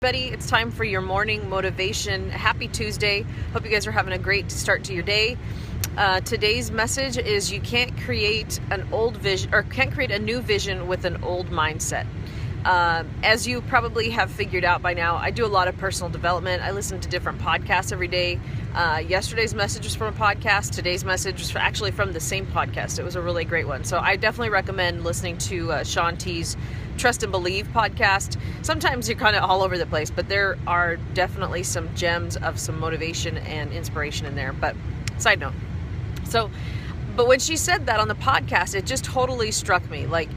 Everybody, it's time for your morning motivation. Happy Tuesday. Hope you guys are having a great start to your day. Today's message is you can't create an old vision or can't create a new vision with an old mindset. As you probably have figured out by now, I do a lot of personal development. I listen to different podcasts every day. Yesterday's message was from a podcast. Today's message was actually from the same podcast. It was a really great one. So I definitely recommend listening to Sean T's Trust and Believe podcast. Sometimes you're kind of all over the place, but there are definitely some gems of some motivation and inspiration in there. But side note. But when she said that on the podcast, it just totally struck me. Like,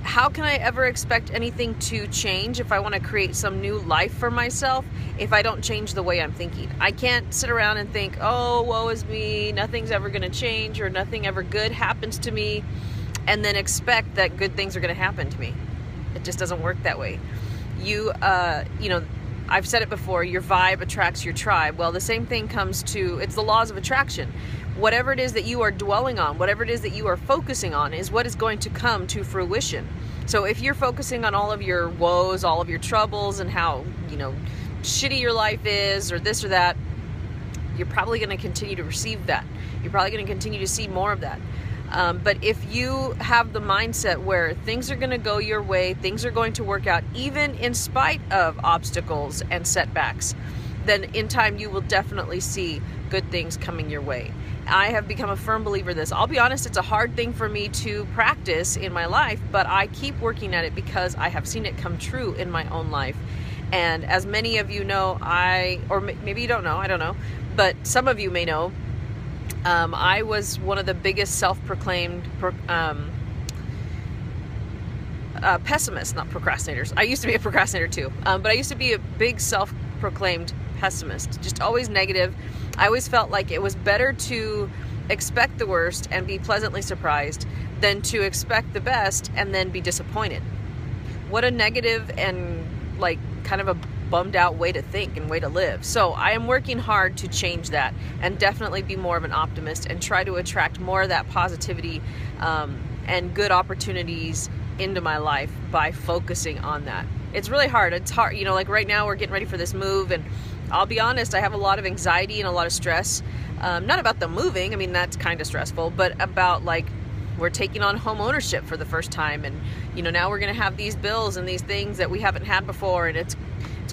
how can I ever expect anything to change if I want to create some new life for myself if I don't change the way I'm thinking? I can't sit around and think, oh, woe is me, nothing's ever going to change or nothing ever good happens to me, and then expect that good things are going to happen to me. It just doesn't work that way. I've said it before, your vibe attracts your tribe. Well, the same thing it's the laws of attraction. Whatever it is that you are dwelling on, whatever it is that you are focusing on is what is going to come to fruition. So if you're focusing on all of your woes, all of your troubles, and how, shitty your life is, or this or that, you're probably going to continue to receive that. You're probably going to continue to see more of that. But if you have the mindset where things are going to go your way, things are going to work out, even in spite of obstacles and setbacks, then in time you will definitely see good things coming your way. I have become a firm believer in this. I'll be honest, it's a hard thing for me to practice in my life, but I keep working at it because I have seen it come true in my own life. And as many of you know, or maybe you don't know, I don't know, but some of you may know, I was one of the biggest self-proclaimed pessimists, not procrastinators. I used to be a procrastinator too, but I used to be a big self-proclaimed pessimist, just always negative. I always felt like it was better to expect the worst and be pleasantly surprised than to expect the best and then be disappointed. What a negative and kind of a bummed out way to think and way to live. So I am working hard to change that and definitely be more of an optimist and try to attract more of that positivity and good opportunities into my life by focusing on that. It's really hard. It's hard, like right now we're getting ready for this move, and I'll be honest, I have a lot of anxiety and a lot of stress. Not about the moving, I mean that's kind of stressful, but about we're taking on home ownership for the first time, and now we're going to have these bills and these things that we haven't had before, and it's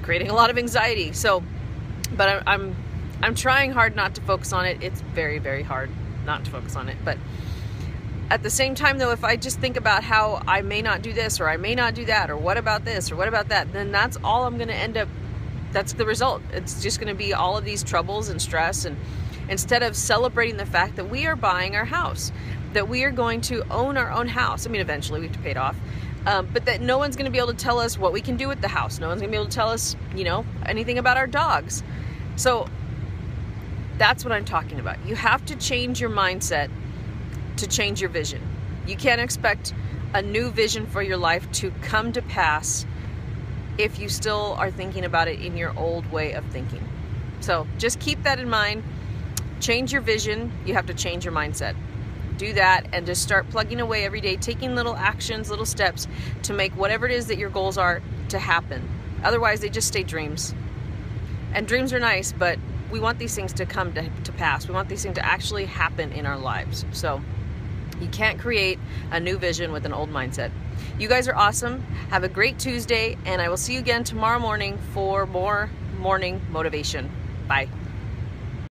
creating a lot of anxiety. So, but I'm trying hard not to focus on it. It's very, very hard not to focus on it. But at the same time, though, if I just think about how I may not do this or I may not do that, or what about this or what about that, then that's all I'm going to end up. That's the result. It's just going to be all of these troubles and stress. And instead of celebrating the fact that we are buying our house, that we are going to own our own house. I mean, eventually we have to pay it off. But that no one's going to be able to tell us what we can do with the house. No one's going to be able to tell us, anything about our dogs. So that's what I'm talking about. You have to change your mindset to change your vision. You can't expect a new vision for your life to come to pass if you still are thinking about it in your old way of thinking. So just keep that in mind. Change your vision. You have to change your mindset. Do that and just start plugging away every day, taking little actions, little steps to make whatever it is that your goals are to happen. Otherwise, they just stay dreams. And dreams are nice, but we want these things to come to pass. We want these things to actually happen in our lives. So you can't create a new vision with an old mindset. You guys are awesome. Have a great Tuesday, and I will see you again tomorrow morning for more morning motivation. Bye.